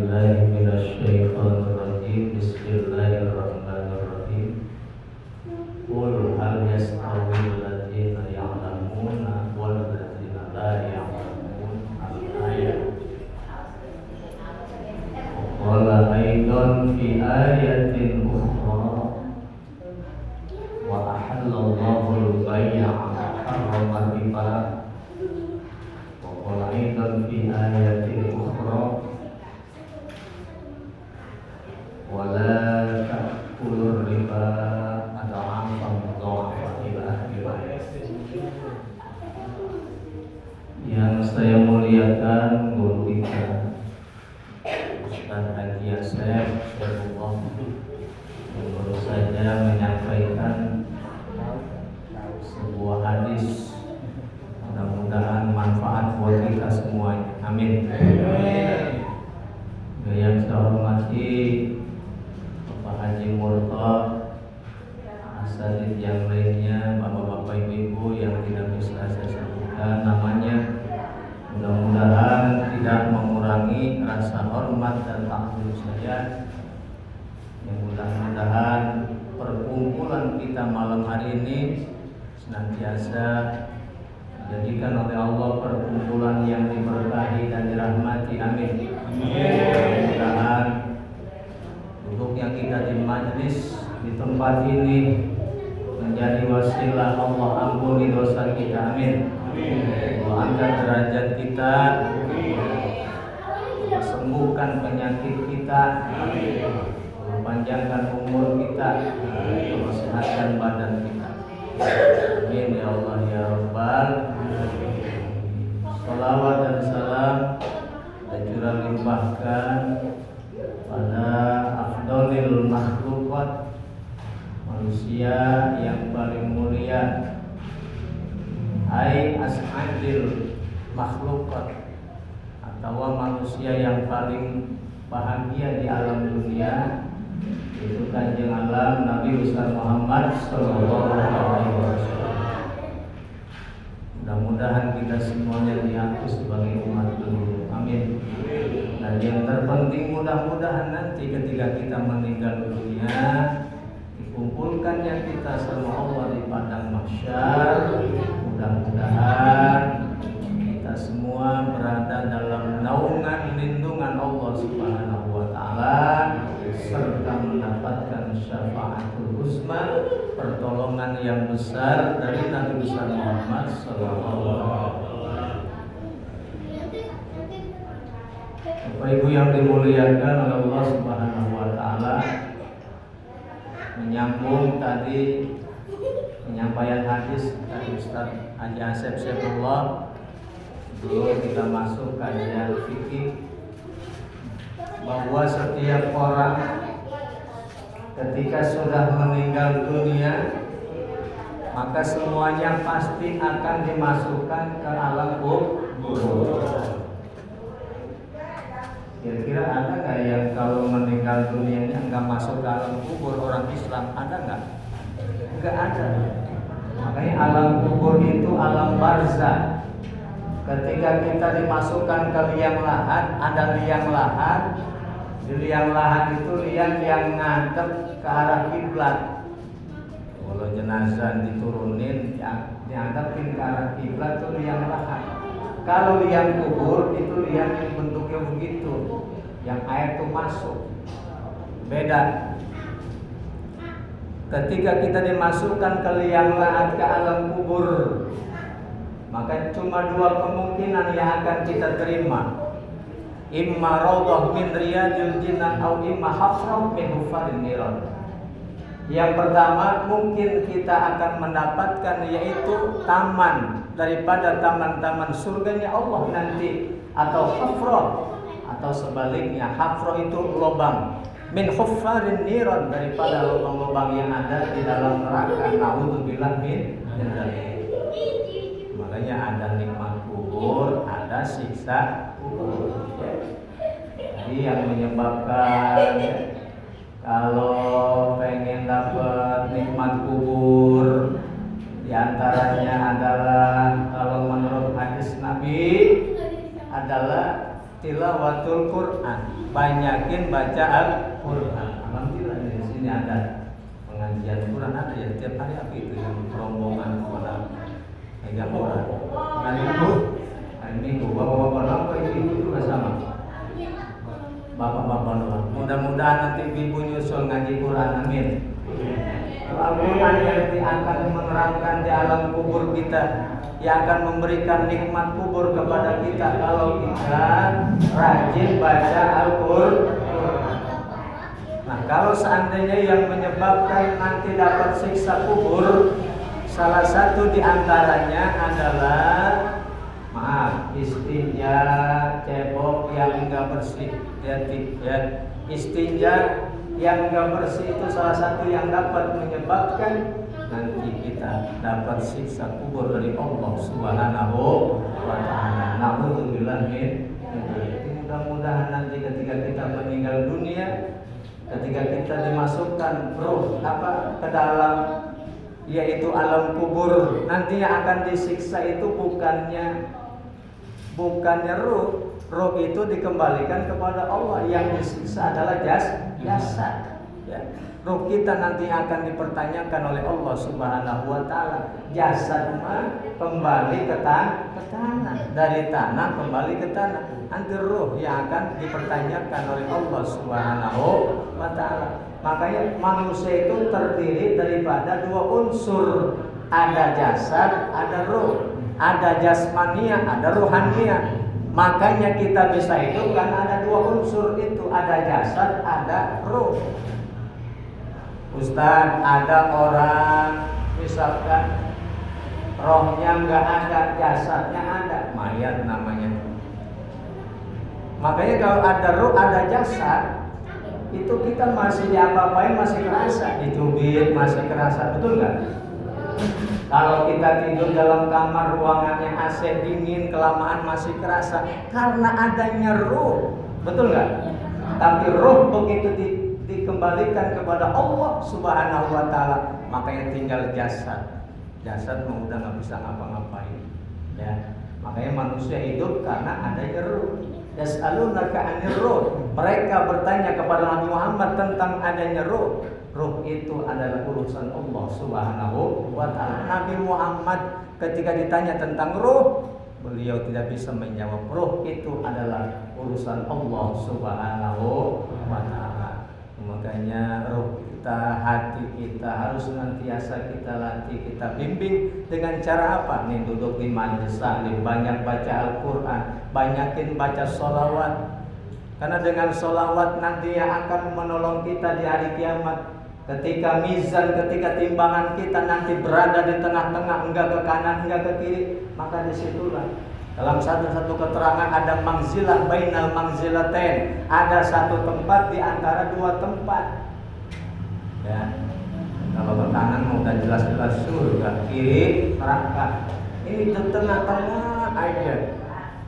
billahi minasyaitonir rajim. Bismillahirrahmanirrahim. Qul hal yastawil ladzina ya'lamuna wal ladzina la ya'lamun. Al-ayat. Qala aidan fi ayatin ukhra wa ahallallahu al-bay'a wa harrama riba. Wa qala aidan fi ayatin ukhra wala ta'kulur riba ad'afan mudha'afan ila akhir ayat. Yang saya muliakan guru kita Ustaz Haji Asep Syarullah baru saja menyampaikan sebuah hadis, mudah-mudahan manfaat buat kita semuanya. Amin. Yang saya hormati Bapak Haji Murtad, asatidz yang lainnya, bapak-bapak, ibu-ibu yang tidak bisa saya sebutkan namanya, mudah-mudahan tidak mengurangi rasa hormat dan takzim saya. Yang mudah-mudahan perkumpulan kita malam hari ini senantiasa dijadikan oleh Allah perkumpulan yang diberkahi dan dirahmati. Amin. Mudah-mudahan duduknya kita di majlis di tempat ini menjadi wasilah Allah ampuni dosa kita. Amin. Allah angkat derajat kita, Allah sembuhkan penyakit kita, Allah panjangkan umur kita, Allah sehatkan badan kita. Amin ya Allah ya Rabbal. Salawat dan salam kita limpahkan pada afdolil makhlukat, manusia yang paling mulia, ai as'adil makhlukat, atau manusia yang paling bahagia di alam dunia, itu Kanjeng Alam Nabi besar Muhammad sallallahu alaihi wasallam. Mudah-mudahan kita semuanya diakui sebagai umat dulu. Amin. Dan yang terpenting mudah-mudahan nanti ketika kita meninggal dunia dikumpulkannya kita sama Allah di padang mahsyar. Mudah-mudahan kita semua berada dalam naungan lindungan Allah Subhanahu wa taala serta mendapatkan syafaatul uzma, pertolongan yang besar dari Nabi besar Muhammad sallallahu alaihi wasallam. Bapak Ibu yang dimuliakan oleh Allah Subhanahu wa taala, menyambung tadi penyampaian hadis dari Ustaz Haji Asep Syarullah, dulu kita masuk kajian fikih bahwa setiap orang ketika sudah meninggal dunia maka semuanya pasti akan dimasukkan ke alam kubur. Kira-kira ada nggak yang kalau meninggal dunianya nggak masuk ke alam kubur? Orang Islam ada nggak? Nggak ada. Makanya alam kubur itu alam barzah. Ketika kita dimasukkan ke liang lahat, ada liang lahat. Di liang lahat itu liang yang ngadep ke arah kiblat. Kalau jenazah diturunin, dianggapin ke arah kiblat itu liang lahat. Kalau liang kubur itu liang yang bentuknya begitu, yang air itu masuk. Beda. Ketika kita dimasukkan ke liang lahat ke alam kubur, maka cuma dua kemungkinan yang akan kita terima. Imma rawdah min riyadil jinnah atau imma hafrah min hufarin niran. Yang pertama mungkin kita akan mendapatkan yaitu taman daripada taman-taman surganya Allah nanti, atau hafrah, atau sebaliknya hafrah itu lubang, min hufarin niran, daripada lubang-lubang yang ada di dalam neraka. Naudzubillah min dzalik. Makanya ada nikmat kubur, ada siksa kubur. Jadi yang menyebabkan kalau pengen dapat nikmat kubur, diantaranya adalah kalau menurut hadis Nabi adalah tilawatul Quran, banyakin baca Al-Quran. Alhamdulillah di sini ada pengajian Quran, ada ya tiap hari apa itu yang rombongan pada megang Quran. Hari Minggu, bapak-bapak apa ibu juga sama. Bapak-bapak doang. Mudah-mudahan nanti ibu nyusul ngaji Quran, amin. Al-Quran yang akan menerangkan di alam kubur kita, yang akan memberikan nikmat kubur kepada kita kalau kita rajin baca Al-Quran. Nah, kalau seandainya yang menyebabkan nanti dapat siksa kubur, salah satu di antaranya adalah istinja, cebok yang enggak bersih. Ya, istinja yang enggak bersih itu salah satu yang dapat menyebabkan nanti kita dapat siksa kubur dari Allah Subhanahu wa ta'ala. Na'udzubillah min. Mudah-mudahan nanti ketika kita meninggal dunia, ketika kita dimasukkan ruh ke dalam yaitu alam kubur, nantinya akan disiksa itu bukannya ruh itu dikembalikan kepada Allah, yang disiksa adalah jasad. Ya. Ruh kita nanti akan dipertanyakan oleh Allah Subhanahu wa ta'ala. Jasad kembali ke tanah, dari tanah kembali ke tanah. Nanti ruh yang akan dipertanyakan oleh Allah Subhanahu wa ta'ala. Makanya manusia itu terdiri daripada dua unsur, ada jasad, ada ruh. Ada jasmania, ada rohania. Makanya kita bisa hidup karena ada dua unsur itu, ada jasad, ada ruh. Ustaz, ada orang misalkan rohnya nggak ada, jasadnya ada, mayat namanya. Makanya kalau ada ruh, ada jasad, itu kita masih diapa-apain masih kerasa, dicubit masih kerasa, betul nggak? Kalau kita tidur dalam kamar ruangannya AC dingin, kelamaan masih kerasa karena adanya ruh, betul nggak? Tapi ruh begitu dikembalikan kepada Allah Subhanahu wa ta'ala, makanya tinggal jasad. Jasad udah nggak bisa ngapa-ngapain. Ya, makanya manusia hidup karena adanya ruh. Yas'alunaka 'anir ruh. Mereka bertanya kepada Nabi Muhammad tentang adanya ruh. Ruh itu adalah urusan Allah Subhanahu wa ta'ala. Nabi Muhammad ketika ditanya tentang ruh, beliau tidak bisa menjawab. Ruh itu adalah urusan Allah Subhanahu wa ta'ala. Makanya ruh kita, hati kita harus senantiasa kita latih, kita bimbing dengan cara apa? Nih, duduk di majelis taklim, banyak baca Al-Quran, banyakin baca sholawat. Karena dengan sholawat nanti yang akan menolong kita di hari kiamat. Ketika mizan, ketika timbangan kita nanti berada di tengah-tengah, enggak ke kanan, enggak ke kiri, maka disitulah dalam satu keterangan ada mangzilah bainal mangzilatain, ada satu tempat di antara dua tempat. Ya, kalau ke kanan udah jelas-jelas surga, kiri neraka. Ini di tengah-tengah aja.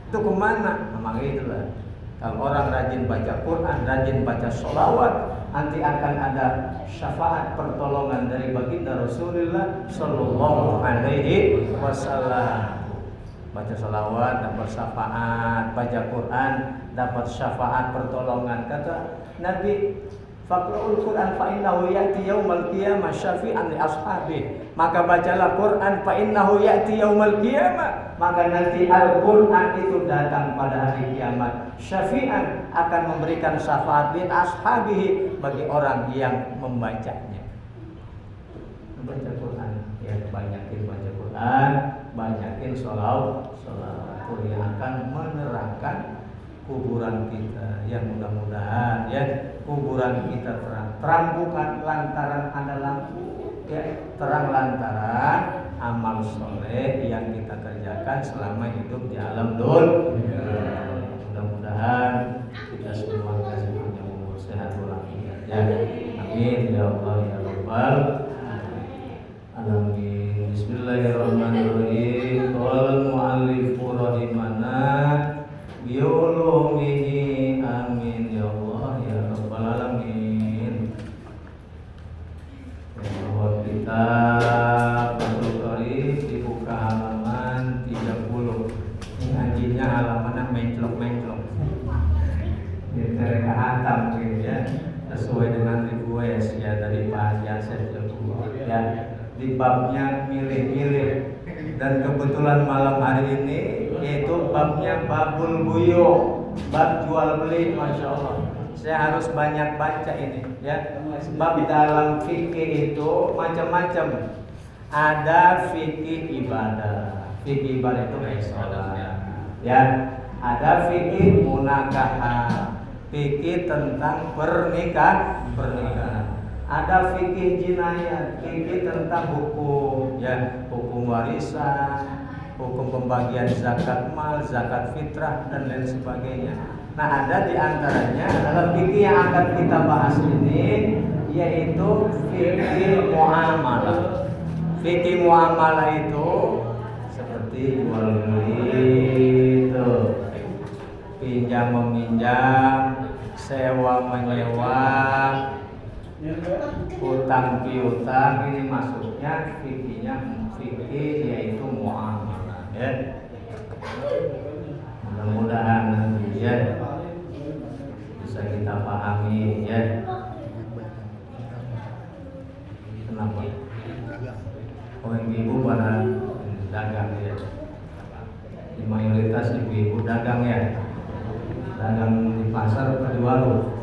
Itu kemana? Memang itulah. Kalau orang rajin baca Quran, rajin baca sholawat, nanti akan ada syafaat pertolongan dari baginda Rasulullah Sallallahu Alaihi Wasallam. Baca sholawat dapat syafaat, baca Quran dapat syafaat pertolongan. Kata Nabi, faqra'ul Quran fa innahu ya'ti yaumal qiyamah syafi'an li ashabi. Maka bacalah Quran fa innahu ya'ti yaumal qiyamah. Maka nanti Al-Quran itu datang pada hari kiamat, syafi'an, akan memberikan syafaat li ashabihi, bagi orang yang membacanya. Baca Quran, ya, banyakin baca Quran, banyakin sholawat yang akan menerangkan kuburan kita. Ya, mudah-mudahan ya kuburan kita terang bukan lantaran ada lampu, ya, terang lantaran amal soleh yang kita kerjakan selama hidup di alam dunia. Mudah-mudahan kita semua kasih punya umur sehat walafiat, ya. Amin ya Allah ya Rabbal alamin. Bismillahirrahmanirrahim. Qala mu'allifu rahimana biulumihi. Amin ya Allah ya Rabbal alamin. Bahwa kita dibuka halaman 30. Ini ngajinya halamannya menclok-menclok. mereka hantam gitu ya, sesuai dengan request ya dari Pak Yasir ya. Di babnya milih-milih, dan kebetulan malam hari ini yaitu babnya babul buyu, bab jual beli. Masya Allah, saya harus banyak baca ini ya, sebab dalam fikih itu macam-macam. Ada fikih ibadah, fikih ibadah itu kayak sholat ya, ada fikih munakahat, fikih tentang pernikahan, ada fikih jinayat, fikih tentang hukum ya, hukum warisan, hukum pembagian zakat mal, zakat fitrah dan lain sebagainya. Nah, ada di antaranya dalam fikih yang akan kita bahas ini yaitu fikih muamalah. Fikih muamalah itu seperti jual beli itu, pinjam meminjam, sewa menyewa, utang piutang, ini masuknya fikihnya fikih yaitu muamalah ya. Mudah-mudahan nanti ya bisa kita pahami ya. Kenapa? Oh, ibu-ibu pada dagang ya. Di mayoritas ibu-ibu dagang ya. Dagang di pasar atau di warung?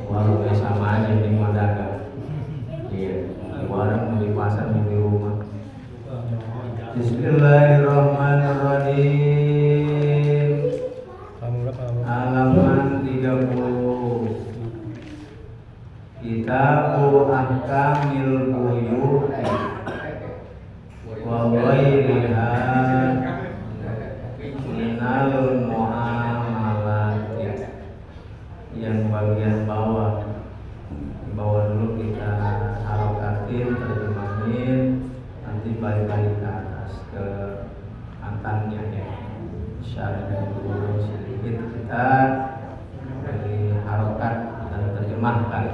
Warung ya sama aja, di mau dagang. Iya, di warung, di pasar, di rumah. Bismillahirrahmanirrahim. Halaman 30. Kitabu ahkamil buyu'i wa ghairiha minal muamalati. Yang bagian bawah, di bawah dulu kita harokatin, terjemahin, nanti balik-balik ke atas ke antannya ya. Syarah dulu sedikit kita dari harokat dan terjemahkan.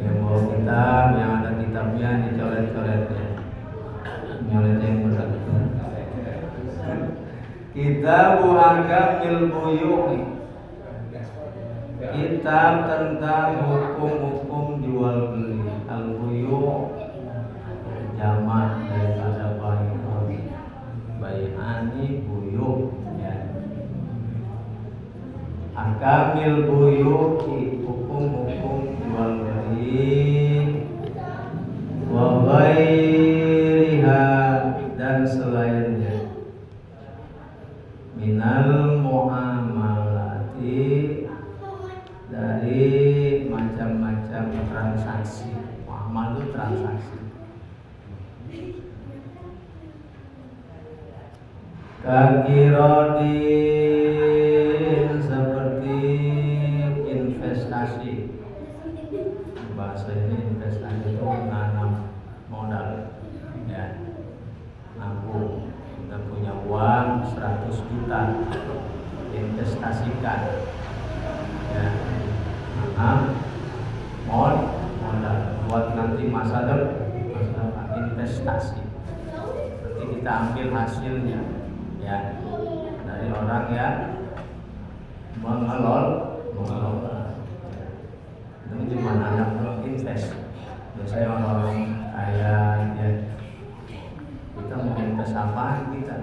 Yang mau kitab, yang ada kitabnya dicoret-coretnya, nyoretnya yang berat. Kitabu ahkamil buyu'i, kitab tentang hukum-hukum jual beli. Al buyu' jamak daripada bai'un, bai'ani buyu' ya. Ahkamil buyu'i, hukum-hukum jual beli, wa ghairiha dan selainnya, minal muamalati dari macam-macam transaksi. Muamal itu transaksi. Kakirodin seperti investasi. Bahasa ini investasi itu menanam modal ya, nabung. Kita punya uang 100 juta, investasikan ya, modal buat nanti masa depan, investasi. Nanti kita ambil hasilnya ya dari orang yang mengelola. Itu gimana anak invest? Biasanya orang kaya ya, kita mau invest apaan kita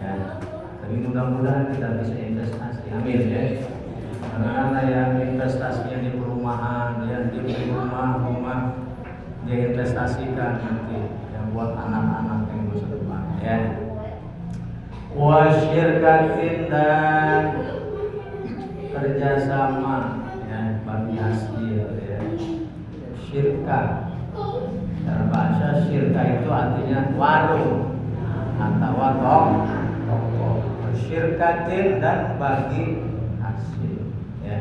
ya, tapi mudah-mudahan kita bisa investasi, amin ya. Karena yang investasinya di perumahan, yang di rumah dia investasikan nanti yang buat anak-anak yang masa depan ya. Wasyirkatin dan kerjasama ya, bagi hasil ya. Syirka, dalam bahasa syirka itu artinya warung atau toko. Syirkatin dan bagi hasil ya,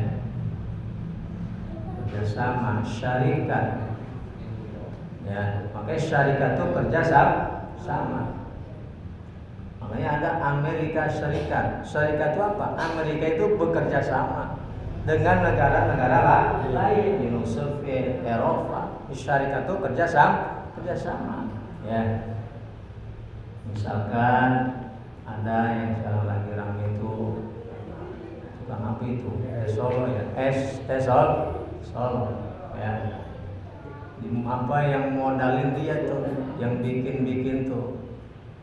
kerjasama, syarikat ya. Makanya syarikat itu kerja sama. Makanya ada Amerika Serikat. Serikat itu apa? Amerika itu bekerja sama dengan negara-negara lain, Uni Soviet, Eropa. Syarikat itu kerja sama ya. Misalkan ada yang sekarang lagi ramai itu apa itu? Solo ya. Solo ya. Apa yang modalin dia tuh, yang bikin tuh.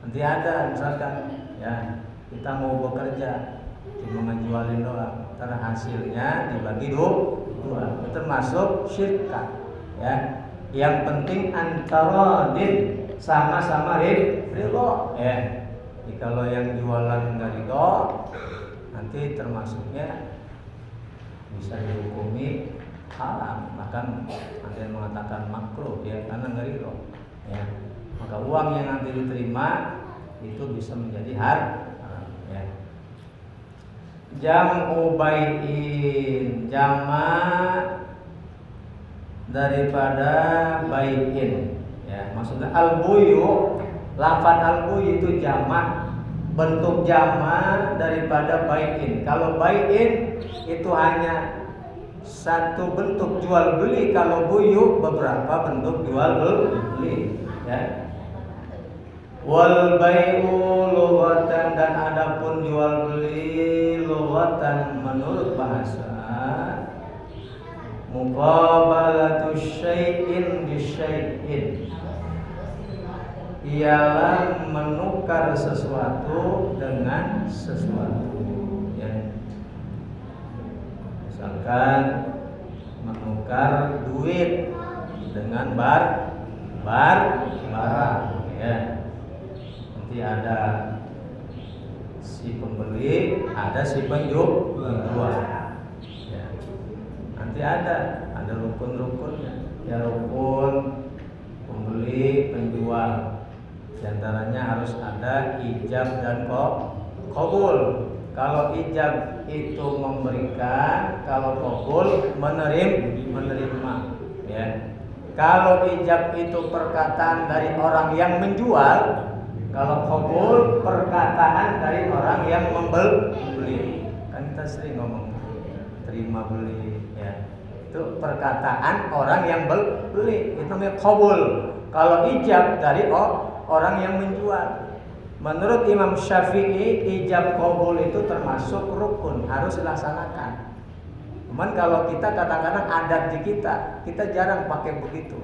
Nanti ada misalkan ya kita mau bekerja cuma ngejualin doang, karena hasilnya dibagi dua, termasuk syirka ya. Yang penting antara sama-sama ridho ya. Jadi kalau yang jualan nggak ridho, nanti termasuknya bisa dihukumi haram, bahkan ada yang mengatakan makruh ya, karena nggak ridho ya. Maka uang yang nanti diterima itu bisa menjadi haram ya. Jam'u bai'in, jamak daripada bai'in ya. Maksudnya al-buyu, lafaz al-buyu itu jamak, bentuk jamak daripada bai'in. Kalau bai'in itu hanya satu bentuk jual beli, kalau buyu beberapa bentuk jual beli ya. Wal bai'u lughatan, dan adapun jual beli lughatan menurut bahasa, muqabalatu syai'in bi syai'in, ialah menukar sesuatu dengan sesuatu ya. Misalkan menukar duit dengan barang ya. Nanti ada si pembeli, ada si penjual ya. Nanti ada rukun-rukunnya ya, rukun pembeli penjual. Di antaranya harus ada ijab dan qabul. Kalau ijab itu memberikan, kalau qabul menerima ya. Kalau ijab itu perkataan dari orang yang menjual, kalau qabul perkataan dari orang yang membeli. Kan kita sering ngomong terima beli ya. Itu perkataan orang yang beli, itu namanya qabul. Kalau ijab dari orang yang menjual. Menurut Imam Syafi'i, ijab qabul itu termasuk rukun, harus dilaksanakan. Cuman kalau kita kadang-kadang adat di kita jarang pakai begitu.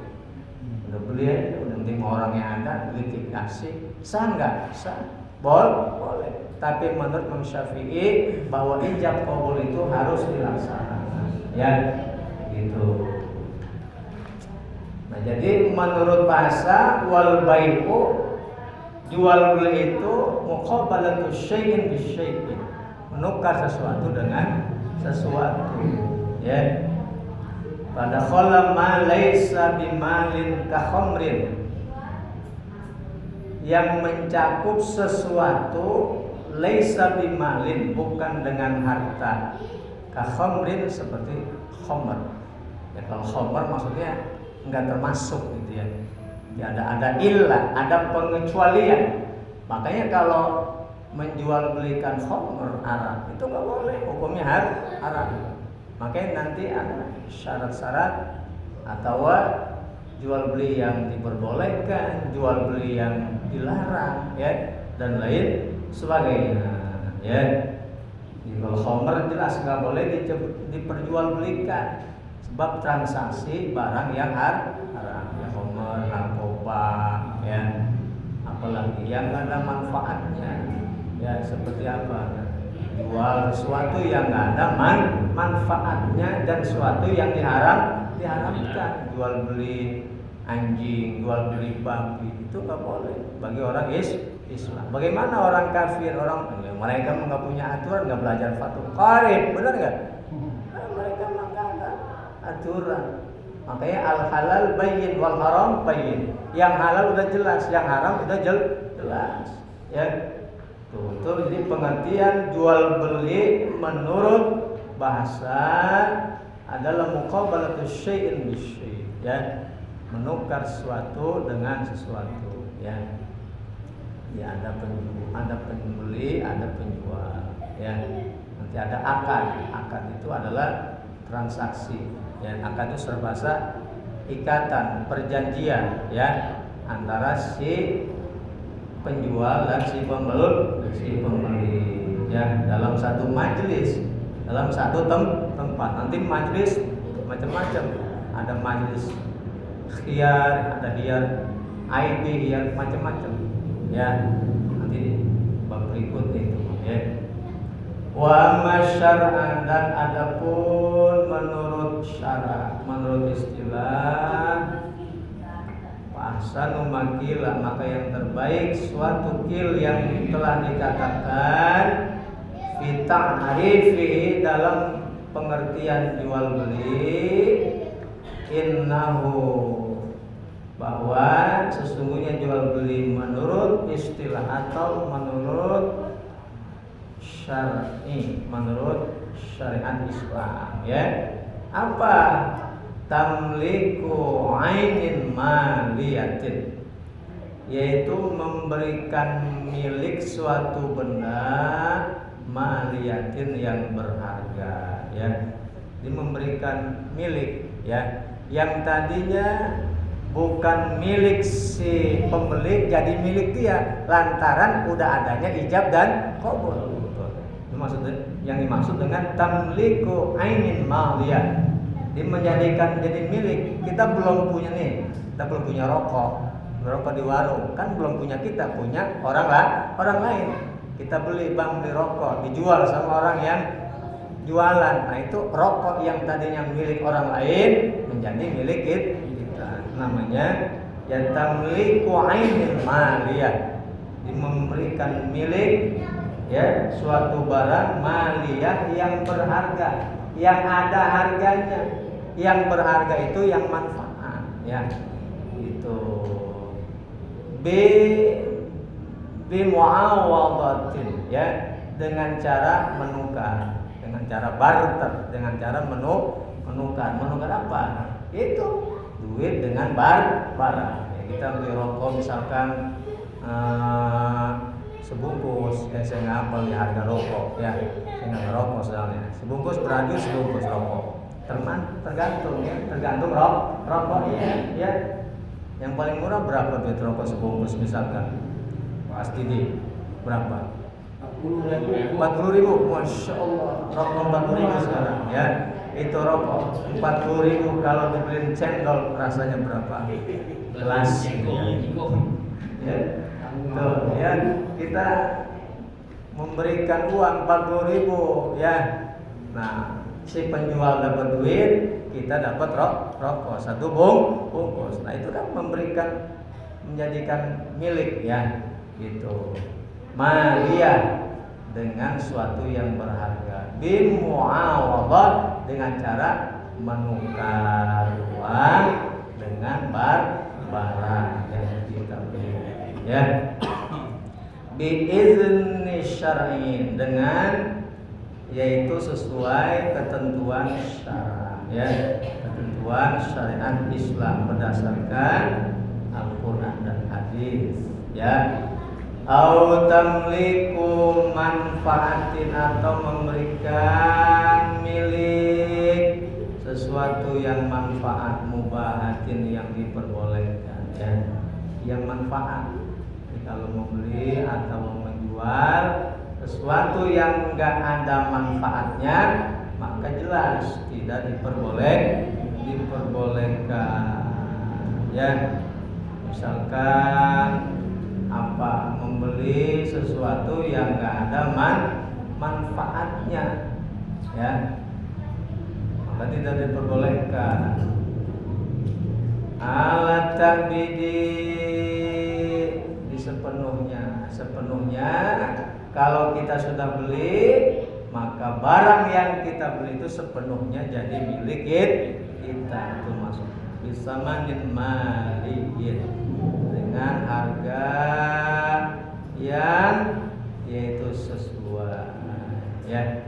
Udah beli aja, udah penting orang yang ada, beli kasih. Sah nggak? Sah. Boleh. Tapi menurut Imam Syafi'i bahwa ijab qabul itu harus dilaksanakan. Ya, gitu. Nah, jadi menurut bahasa wal bai'u, jual beli itu muqabalatu syai'in bi syai'in, menukar sesuatu dengan sesuatu ya. Pada khala ma laisa bimalin ka khamrin, yang mencakup sesuatu laisa bimalin, bukan dengan harta, ka khamrin seperti khamr ya. Kalau khamr maksudnya enggak termasuk gitu ya. Ya, ada illah, ada pengecualian. Makanya kalau menjual belikan khamr Arab itu nggak boleh, hukumnya haram. Makanya nanti ada syarat-syarat atau jual beli yang diperbolehkan, jual beli yang dilarang ya, dan lain sebagainya ya. Kalau khamr jelas nggak boleh diperjualbelikan, sebab transaksi barang yang haram ya, khamr, narkoba ya, apalagi yang nggak ada manfaatnya ya. Seperti apa, jual sesuatu yang nggak ada manfaatnya dan sesuatu yang diharamkan. Jual beli anjing, jual beli babi, itu nggak boleh bagi orang Islam. Bagaimana orang kafir, orang mereka nggak punya aturan, nggak belajar fatwa qarib, benar nggak? Mereka nggak ada aturan. Makanya al halal bayyin wal haram bayyin. Yang halal udah jelas, yang haram udah jelas ya. Tuh, jadi pengertian jual beli menurut bahasa adalah muqabalatu syai'in bisyai' ya, menukar sesuatu dengan sesuatu ya. Ya, ada pembeli, ada penjual ya. Nanti ada akad. Akad itu adalah transaksi ya. Akad itu berbahasa ikatan, perjanjian ya, antara si penjual dan si pembeli ya, dalam satu majelis dalam satu tempat. Nanti majelis macam-macam, ada majelis khiyar, ada khiyar ID, khiyar macam-macam ya, nanti bab berikut itu ya. Wa masyar'an, dan adapun menurut syara', menurut istilah ahsanu makila, maka yang terbaik suatu kil yang telah dikatakan fi ta'rifi, dalam pengertian jual beli, innahu, bahwa sesungguhnya jual beli menurut istilah atau menurut syar'i, menurut syariat Islam ya, apa? Tamliku ainin maliyatin, yaitu memberikan milik suatu benda maliyatin yang berharga ya. Jadi memberikan milik ya, yang tadinya bukan milik si pembeli jadi milik dia lantaran udah adanya ijab dan qabul. Itu maksudnya, yang dimaksud dengan tamliku ainin maliyah, dia menjadikan jadi milik. Kita belum punya nih, kita belum punya rokok di warung, kan belum punya kita, punya orang lain. Kita beli, bang beli rokok, dijual sama orang yang jualan. Nah itu rokok yang tadinya milik orang lain menjadi milik kita. Namanya ya tamliku ainil maliyah, memberikan milik ya suatu barang maliyah yang berharga, yang ada harganya. Yang berharga itu yang manfaat ya, itu bi muawadatin ya, dengan cara menukar, dengan cara barter, dengan cara menukar apa? Itu duit dengan barang ya. Kita beli rokok misalkan sebungkus, saya nggak hafal ya harga rokok ya, saya nggak ngerokok soalnya. Sebungkus beradu, sebungkus rokok. Tergantung ya, tergantung rokoknya ya. Yang paling murah berapa duit rokok sebungkus misalkan? Pasti di berapa? 40.000. Masya Allah, rokok 40.000 sekarang ya. Itu rokok 40.000, kalau dibeliin cendol rasanya berapa? Gelas ya. Tuh ya, kita memberikan uang 40.000 ya. Nah, si penjual dapat duit, kita dapat rokok satu bungkus. Nah itu kan memberikan, menjadikan milik ya, gitu. Maliyah, dengan suatu yang berharga. Bimuawadah, dengan cara menukar uang dengan barang yang kita beli ya. Biizni syar'in, dengan yaitu sesuai ketentuan syara ya, ketentuan syariat Islam berdasarkan Al-Qur'an dan hadis ya. Au tamliku manfaatin, atau memberikan milik sesuatu yang manfaat, mubahatin, yang diperbolehkan ya, yang manfaat. Jadi kalau membeli atau menjual sesuatu yang enggak ada manfaatnya, maka jelas tidak diperbolehkan ya. Misalkan apa, membeli sesuatu yang enggak ada manfaatnya ya, maka tidak diperbolehkan. Alat tabidi, di sepenuhnya kalau kita sudah beli, maka barang yang kita beli itu sepenuhnya jadi milik kita. Itu masuk bisamanin maliyin, dengan harga yang yaitu sesuai ya.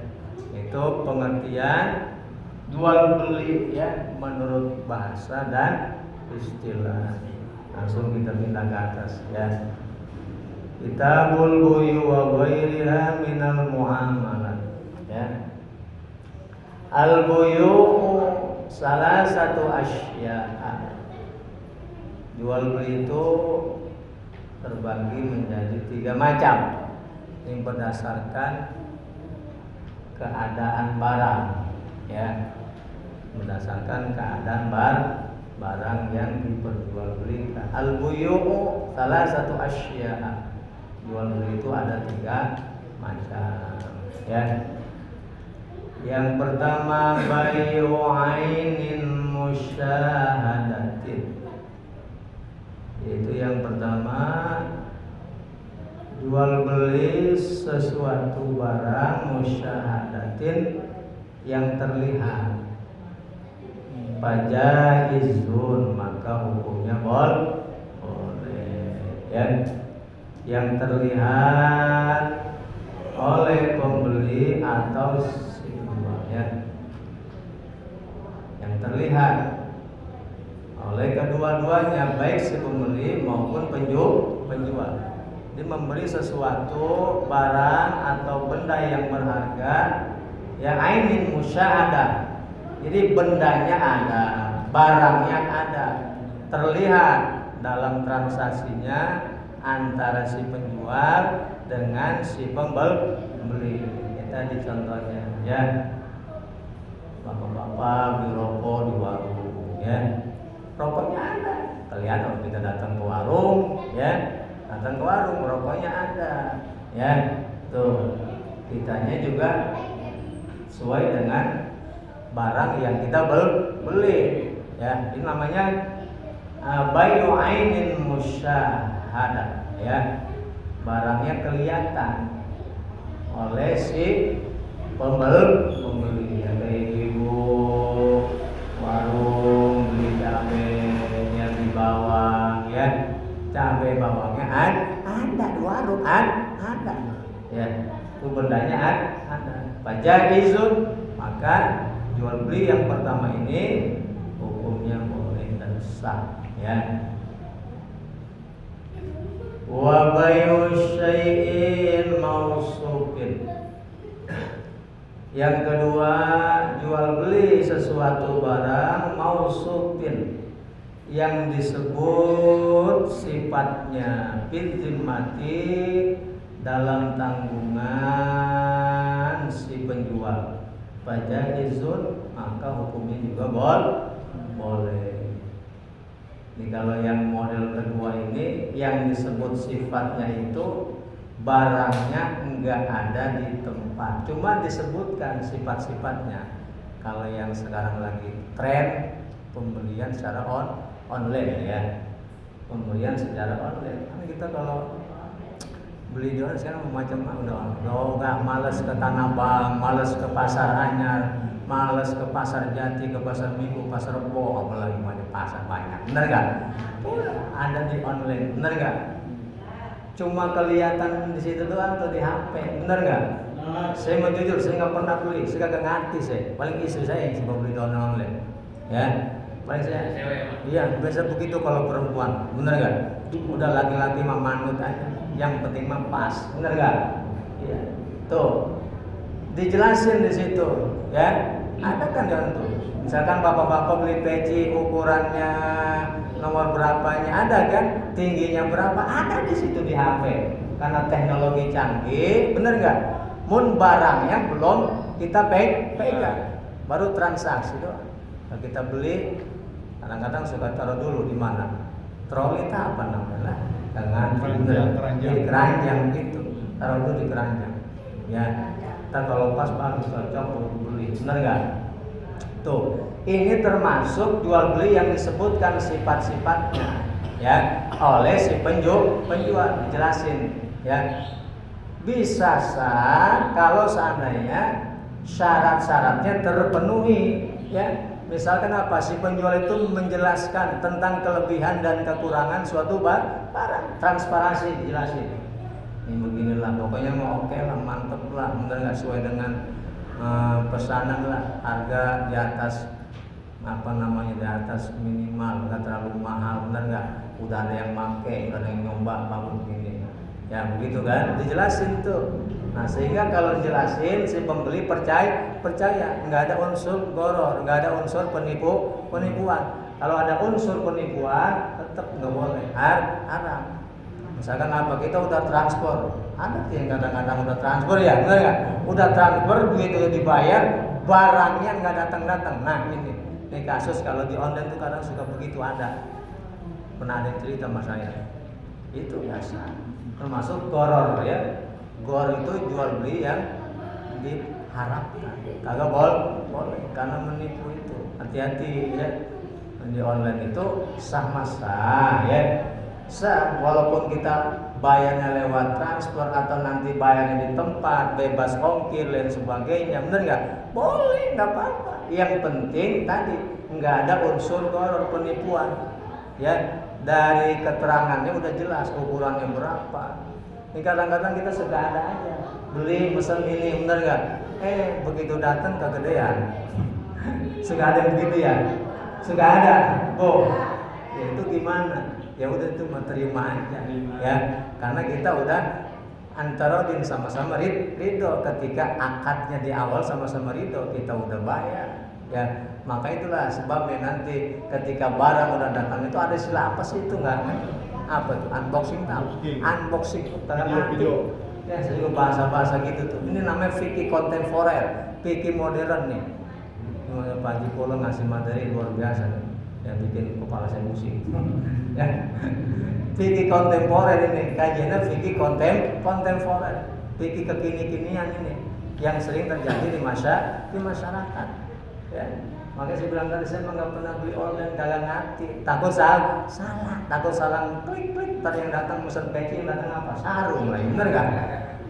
Itu pengertian jual beli ya, menurut bahasa dan istilah. Langsung kita pindah ke atas ya. Kitabul buyu wa ghairiha minal muamalat ya. Al buyu salah satu asya'a. Jual beli itu terbagi menjadi 3 macam. Ini berdasarkan keadaan barang, ya, berdasarkan keadaan barang yang diperjualbelikan. Al-buyu'u salah satu asya. Jual beli itu ada 3 macam, ya. Yang pertama bayu ainin musyahadatin. Yaitu yang pertama jual beli sesuatu barang musyahadatin yang terlihat. Fajaizun, maka hukumnya boleh, ya. Yang terlihat oleh pembeli atau si penjualnya, yang terlihat oleh kedua-duanya, baik si pembeli maupun penjual. Jadi membeli sesuatu barang atau benda yang berharga, yang ainin musyahadah. Jadi bendanya ada, barangnya ada, terlihat dalam transaksinya antara si penjual dengan si pembeli. Ini tadi contohnya, ya. Bapak-bapak beli rokok di warung, ya. Rokoknya ada. Kalian kalau kita datang ke warung, ya, datang ke warung, rokoknya ada, ya. Tuh, kitanya juga sesuai dengan barang yang kita beli, ya. Ini namanya bayu ainin musyahadah, ya. Barangnya kelihatan oleh si pembeli, ya. Kayak ibu warung beli cabenya di bawang, ya. Cabai bawangnya ada di warung, ada, ya. Itu bendanya ada. Fajaizun, maka jual beli yang pertama ini hukumnya boleh dan sah, ya. Wa bayu syai'in mausufin. Yang kedua, jual beli sesuatu barang mausufin yang disebut sifatnya fil zimmati, dalam tanggungan si penjual. Fajaizun, maka hukumnya juga boleh. Jadi kalau yang model kedua ini, yang disebut sifatnya itu barangnya enggak ada di tempat, cuma disebutkan sifat-sifatnya. Kalau yang sekarang lagi tren pembelian secara online, ya, pembelian secara online. Karena kita kalau beli di online sekarang macam udah malas ke Tanah Abang, malas ke Pasar Anyar, malas ke Pasar Jati, ke Pasar Minggu, Pasar Rebo, apalagi banyak pasar banyak. Benar gak? Ada di online, benar gak? Cuma kelihatan di situ doang atau di HP, benar gak? Saya mau jujur, saya nggak pernah beli, saya kagak ngerti saya. Paling istri saya yang suka beli online, ya. Paling saya, iya biasa begitu kalau perempuan, benar gak? Udah laki-laki mah manut aja, yang penting mah pas, benar gak? Iya. Tuh, dijelasin di situ, ya. Ada kan jangan tuh. Misalkan bapak-bapak beli peci, ukurannya nomor berapanya ada kan, tingginya berapa ada di situ di HP. Karena teknologi canggih, bener nggak? Mun barangnya belum kita pegang, baru transaksi doang. Kalau kita beli, kadang-kadang suka taruh dulu di mana? Troli itu apa namanya? Keranjang gitu, taruh dulu di keranjang. Ya, ntar kalau pas bagus cocok beli, bener nggak? Tuh, ini termasuk jual beli yang disebutkan sifat-sifatnya, ya, oleh si penjual dijelasin, ya. Bisa sah kalau seandainya syarat-syaratnya terpenuhi, ya. Misalkan apa? Si penjual itu menjelaskan tentang kelebihan dan kekurangan suatu barang, transparansi dijelasin. Ini beginilah, pokoknya mau oke lah, mantep lah, bener nggak sesuai dengan pesanan lah, harga di atas di atas minimal, nggak terlalu mahal, benar nggak? Udah ada yang pakai, udah ada yang nyoba bagus gini, ya begitu kan? Dijelasin tuh. Nah sehingga kalau dijelasin si pembeli percaya, nggak ada unsur goror, nggak ada unsur penipuan. Kalau ada unsur penipuan, tetap nggak boleh, haram. Misalkan apa? Kita udah transport Ada yang kadang-kadang udah transfer ya, benar nggak? Udah transfer, duit udah dibayar, barangnya nggak datang-datang. Nah ini kasus kalau di online tuh kadang suka begitu ada. Pernah ada yang cerita sama saya. Itu biasa. Termasuk goror ya. Gor itu jual beli yang diharapkan. Kagak boleh karena menipu itu. Hati-hati ya. Di online itu sah ya. Walaupun kita bayarnya lewat transfer atau nanti bayarnya di tempat, bebas ongkir dan sebagainya, bener nggak? Boleh, nggak apa-apa. Yang penting tadi nggak ada unsur goror penipuan, ya. Dari keterangannya udah jelas ukurannya berapa. Ini kadang-kadang kita segada aja beli pesan ini, bener nggak? Begitu datang kegedean, segada begitu ya, segada, ya itu gimana? Ya udah itu terima aja ya, karena kita udah antara sama-sama ridho ketika akadnya di awal sama-sama ridho, kita udah bayar ya. Maka itulah sebabnya nanti ketika barang udah datang itu ada istilah apa sih itu nggak? Apa tuh? Unboxing tahu? Unboxing video. Ya saya juga bahasa gitu tuh. Ini namanya fikih kontemporer, fikih modern nih. Ini Pak Haji Polo ngasih materi luar biasa nih. Yang bikin kepala saya pusing. Ya. Fikih kontemporer ini, kajiannya fikih kontemporer, fikih kekini-kinian ini yang sering terjadi di masyarakat. Ya. Makanya saya bilang tadi saya nggak pernah beli online, kagak ngerti, takut salah, takut salah klik, ntar yang datang pesan peci, yang datang apa? Sarung lagi, bener nggak?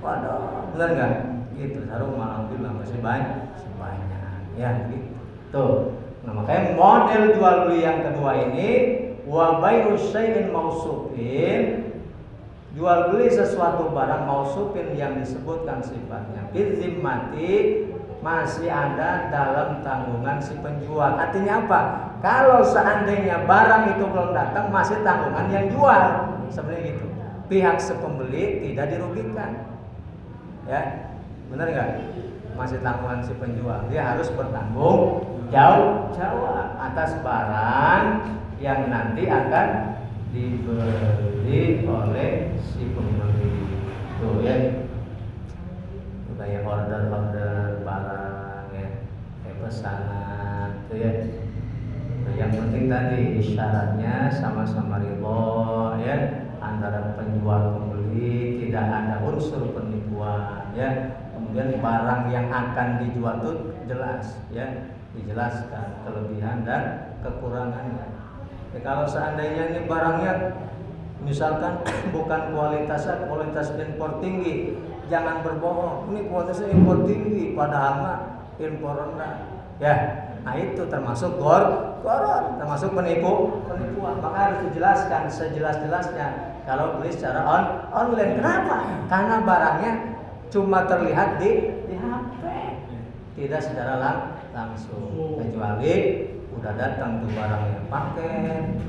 Waduh, bener nggak? Gitu, sarung malah bilang masih banyak, ya gitu. Nah makanya model jual beli yang kedua ini wa bai'u syai'in mausufin, jual beli sesuatu barang mausufin yang disebutkan sifatnya bizimmati, masih ada dalam tanggungan si penjual. Artinya apa? Kalau seandainya barang itu belum datang, masih tanggungan yang jual. Sebenarnya gitu. Pihak sepembeli tidak dirugikan. Ya, benar nggak? Masih tanggungan si penjual. Dia harus bertanggung jawab atas barang yang nanti akan dibeli oleh si pembeli. Tuh ya. Kayak order barang ya, kayak pesanan itu ya. Yang penting tadi syaratnya sama-sama ridho ya, antara penjual pembeli, tidak ada unsur penipuan ya. Kemudian barang yang akan dijual itu jelas ya, dijelaskan kelebihan dan kekurangannya. Ya, kalau seandainya ini barangnya misalkan bukan kualitas impor tinggi, jangan berbohong. Ini kualitasnya impor tinggi, padahal mah impor rendah. Ya, nah itu termasuk goror, termasuk penipuan. Maka harus dijelaskan sejelas-jelasnya kalau beli secara online. Kenapa? Karena barangnya cuma terlihat di HP, tidak secara langsung. Kecuali udah datang tuh barangnya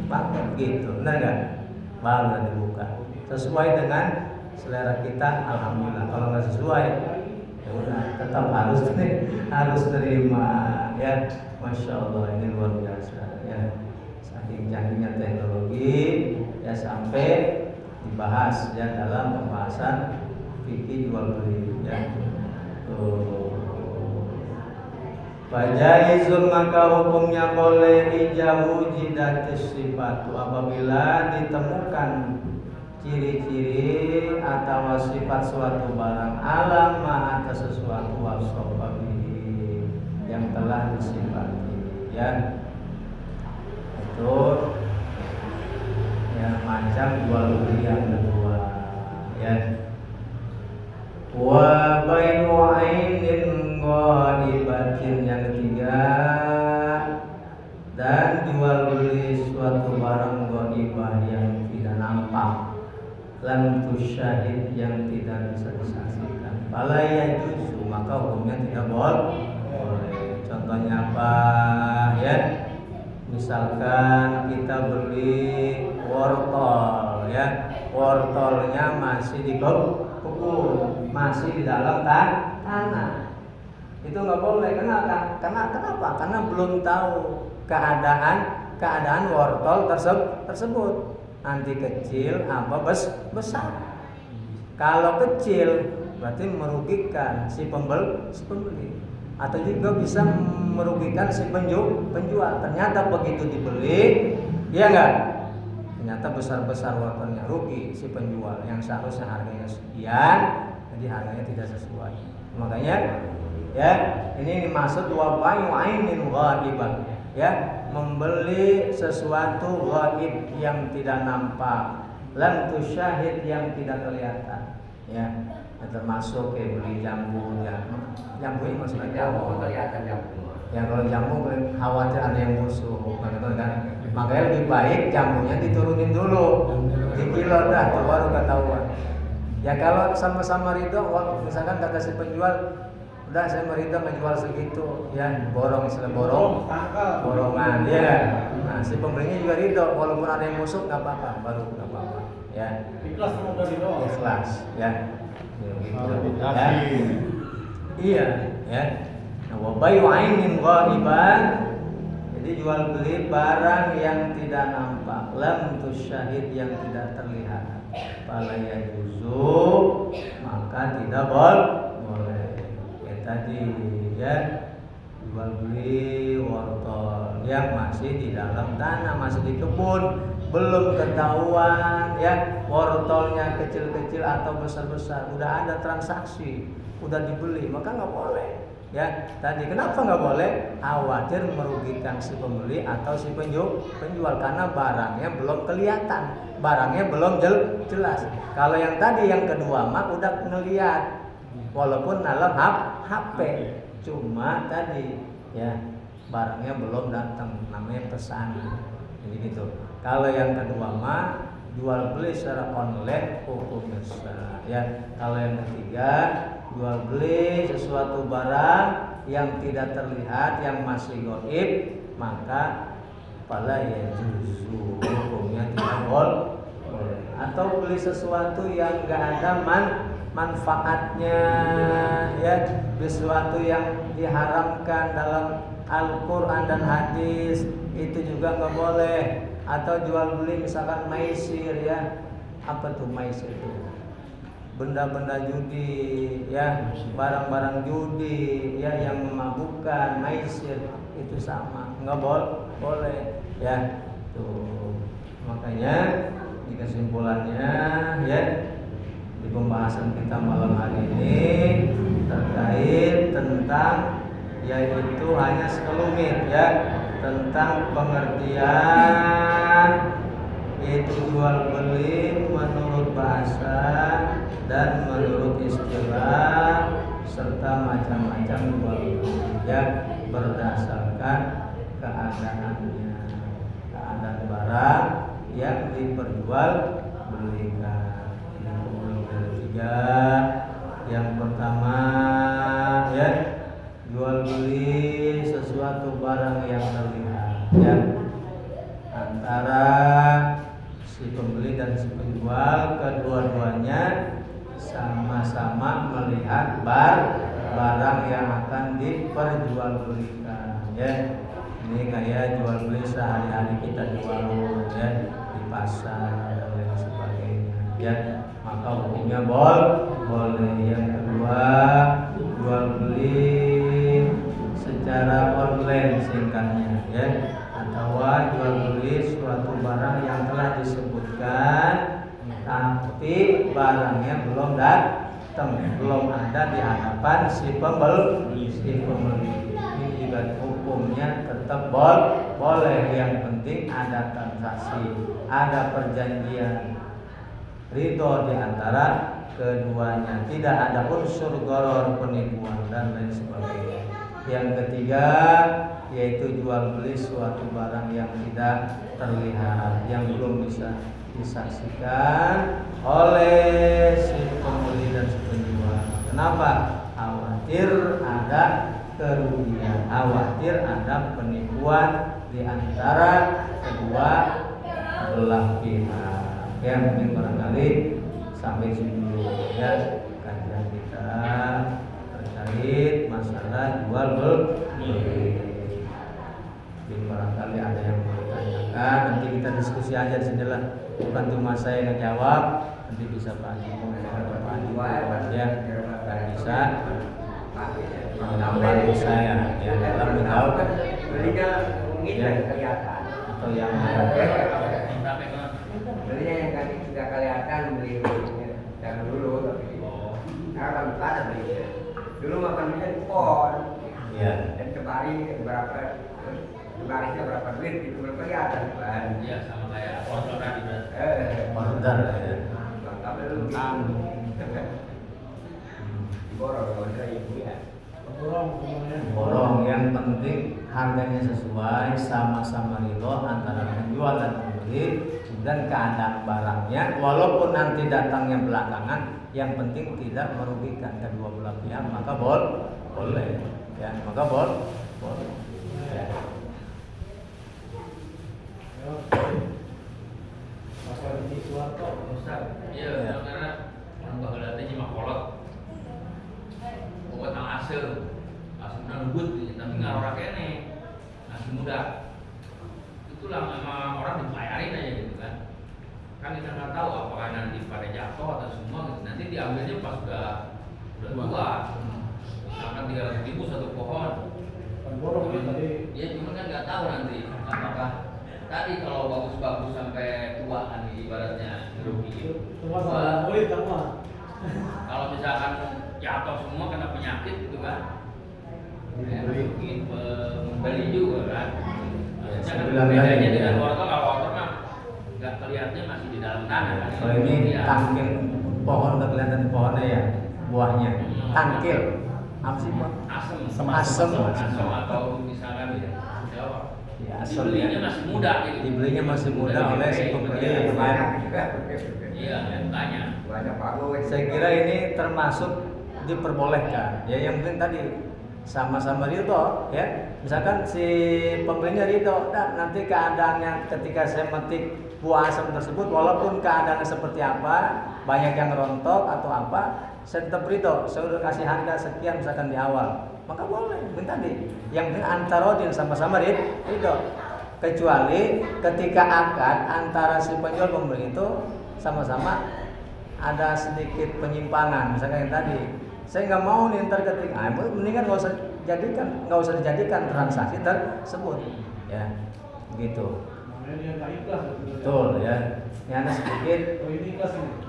paket gitu, benar nggak? Baru dibuka sesuai dengan selera kita, alhamdulillah. Kalau nggak sesuai, ya udah tetap harus terima ya. Masya Allah, ini luar biasa ya. Saking canggihnya teknologi ya, sampai dibahas ya dalam pembahasan fikih jual beli ya. Fajaizun, maka hukumnya boleh ijabu jidatis sifat apabila ditemukan ciri-ciri atau sifat suatu barang alam atas sesuatu wasofabihi yang telah disifati ya. Itu yang macam jual beli yang kedua ya. Wa bai'u ainin ghaibatin yang ketiga, dan jual beli suatu barang ghaibah yang tidak nampak, lam tusyahid yang tidak bisa disaksikan, fala yajuzu, maka hukumnya tidak boleh. Contohnya apa ya? Misalkan kita beli wortel ya, wortelnya masih dikubur, masih di dalam tanah, itu nggak boleh. Kenapa? Karena belum tahu keadaan wortel tersebut, nanti kecil apa besar. Kalau kecil berarti merugikan si pembeli. Atau juga bisa merugikan si penjual. Ternyata begitu dibeli, ya enggak? Ternyata besar-besar wortelnya, rugi si penjual yang seharusnya harganya sekian, jadi harganya tidak sesuai. Makanya ya, ini dimaksud wa bai'u ainin ghaibah, ya, membeli sesuatu ghaib yang tidak nampak, lam tusyahid yang tidak kelihatan, ya. Termasuk kayak beli jambu, ya. Jambu ini maksudnya jambu kelihatan jambu. Ya kalau jambu khawatir ada yang busuk, kan? Makanya lebih baik jambunya diturunin dulu, di kilo dah, baru ketahuan. Ya kalau sama-sama ridho, misalkan kata si penjual, udah saya meridho menjual segitu, ya borong istilah borongan, ya. Nah si pembelinya juga ridho, walaupun ada yang busuk nggak apa-apa, baru nggak apa-apa, ya. Ikhlas semoga ridho. Ikhlas, ya. Ya. Iya, ya. Nah, wa bai'u ainin ghaiban, jadi jual beli barang yang tidak nampak, lam tusyahid yang tidak terlihat. Fala yajuzu, maka tidak boleh. Ya tadi ya, jual beli wortel yang masih di dalam tanah, masih di kebun, belum ketahuan ya wortelnya kecil-kecil atau besar-besar, udah ada transaksi, udah dibeli, maka nggak boleh. Ya tadi kenapa nggak boleh? Khawatir merugikan si pembeli atau si penjual karena barangnya belum kelihatan, barangnya belum jelas. Kalau yang tadi yang kedua mah udah ngelihat, walaupun dalam HP, cuma tadi ya barangnya belum datang, namanya pesan. Jadi gitu. Kalau yang kedua mah jual beli secara online hukumnya sah. Ya. Kalau yang ketiga jual beli sesuatu barang yang tidak terlihat, yang masih gaib, maka fala yajuzu, hukumnya tidak boleh. Atau beli sesuatu yang enggak ada manfaatnya, ya, sesuatu yang diharamkan dalam Al-Quran dan hadis, itu juga nggak boleh. Atau jual beli misalkan maisir, ya, apa tuh maisir itu? Benda-benda judi, ya, barang-barang judi, ya, yang memabukkan, maisir, itu sama, nggak boleh, ya. Tuh, makanya di kesimpulannya, ya, di pembahasan kita malam hari ini terkait tentang, yaitu hanya sekelumit, ya, tentang pengertian yaitu jual beli menurut bahasa dan menurut istilah serta macam-macam jual beli, ya, berdasarkan keadaannya, keadaan barang yang diperjualbelikan. Yang pertama, ya, jual beli sesuatu barang yang terlihat, ya, antara si pembeli dan si penjual, kedua-duanya sama-sama melihat barang yang akan diperjualbelikan, ya. Ini kayak jual beli sehari-hari kita di warung, ya, di pasar dan lain sebagainya, ya. Maka hukumnya boleh. Yang kedua, jual beli secara online singkatnya, ya, atau jual beli suatu barang yang telah disebutkan tapi barangnya belum datang, belum ada di hadapan si pembeli. Ini juga hukumnya tetap boleh. Yang penting ada transaksi, ada perjanjian, ridho di antara keduanya, tidak ada unsur gharar, penipuan dan lain sebagainya. Yang ketiga yaitu jual beli suatu barang yang tidak terlihat, yang belum bisa disaksikan oleh si pembeli dan si penjual. Kenapa? Khawatir ada kerugian, khawatir ada penipuan di antara kedua belah pihak. Ya, mungkin barangkali sampai sini dulu, ya, kajian kita terkait masalah jual beli. Jadi barangkali ada yang mau ditanyakan, nanti kita diskusi aja di sini lah, bukan cuma saya ngejawab, nanti bisa Pak Haji atau Pak Haji ya bisa menambah saya ya dalam tahu belinya mungkin ya, kelihatan atau yang belinya yang tadi sudah kelihatan beli yang dulu tapi sekarang bukan ada belinya dulu makan belinya di pohon ya dan kebari berapa kebarisnya berapa duit itu belum kelihatan kan Iya sama kayak order tadi order ya tapi lu borong order ibu ya borong yang penting harganya sesuai sama-sama ridho antara penjual dan pembeli dan keadaan barangnya walaupun nanti datangnya belakangan yang penting tidak merugikan kedua belah pihak maka boleh ya maka boleh ya. Iya, karena orang baheula teh cuma kolot. Pokoknya tang asel nanggut tapi ngarora kene. Masih muda. Itulah memang orang dibayarin aja gitu kan. Kan kita nggak tahu apakah nanti pada jatuh atau semua gitu. Nanti diambilnya pas udah tua. Misalkan 300.000 satu pohon. Ya cuma kan nggak tahu nanti apakah tadi kalau bagus-bagus sampai tua kan ibaratnya rugi. Kalau misalkan jatuh semua kena penyakit gitu kan. Rugi membeli juga kan. Maksudnya kan bedanya dengan wortel kalau wortel mah nggak kelihatannya masih di dalam tanah kan. Kalau ini tangkil pohon nggak kelihatan pohonnya ya buahnya tangkil apa sih Pak? Asem atau misalkan Jawa. Ya, asem Dibelinya ya. masih muda gitu. Dibelinya masih muda oleh si pembeli. Iya, tanya. banyak bagus Saya kira ini termasuk diperbolehkan. Ya yang penting tadi sama-sama ridho ya. Misalkan si pembelinya ridho, dan nanti keadaannya ketika saya metik buah asam tersebut walaupun keadaannya seperti apa, banyak yang rontok atau apa, saya tetap ridho. Saya udah kasih harga sekian misalkan di awal, maka boleh. Yang tadi, yang penting antarodin sama-sama ridho. Kecuali ketika akad antara si penjual pembeli itu sama-sama ada sedikit penyimpangan, misalkan yang tadi, saya nggak mau nih ntar ketika, mendingan nggak usah dijadikan transaksi tersebut, ya, gitu. Betul ya. Ini ada sedikit,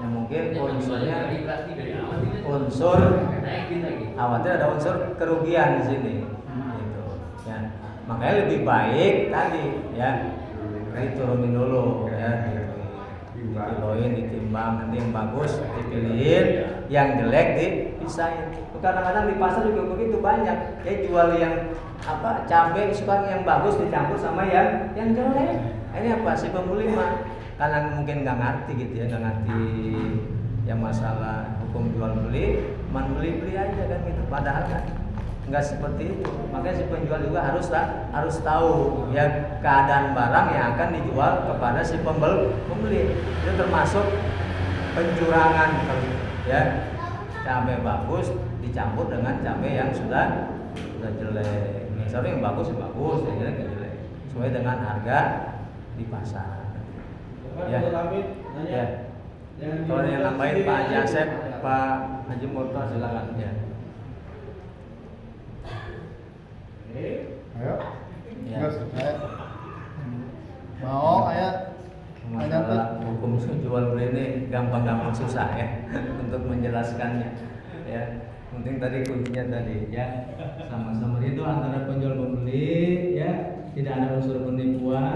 yang mungkin unsurnya unsur khawatir ada unsur kerugian di sini, gitu. Ya, makanya lebih baik tadi, ya, diturunin dulu, ya. Dikiloin, ditimbang, nanti yang bagus dipilihin, yang jelek dipisahin. Kadang-kadang di pasar juga begitu banyak, ya jual yang apa cabai suka yang bagus dicampur sama yang jelek. Ini apa si pembeli mah karena mungkin nggak ngerti gitu ya, nggak ngerti yang masalah hukum jual beli, beli aja kan gitu. Padahal kan nggak seperti itu. Makanya si penjual juga harus tahu ya keadaan barang yang akan dijual kepada si pembeli. Itu termasuk pencurangan ya. Cabai bagus dicampur dengan cabai yang sudah jelek. Misalnya yang bagus ya bagus, yang jelek ya jelek. Sesuai dengan harga di pasar. Ya. Ya. Kalau yang nambahin Pak Haji Asep, Pak Haji Murtad silakan ya. Ayo. Ya. Mau ayat Masalah hukum jual beli ini gampang-gampang susah ya untuk menjelaskannya. Ya, penting tadi kuncinya tadi ya sama-sama itu antara penjual pembeli ya tidak ada unsur penipuan.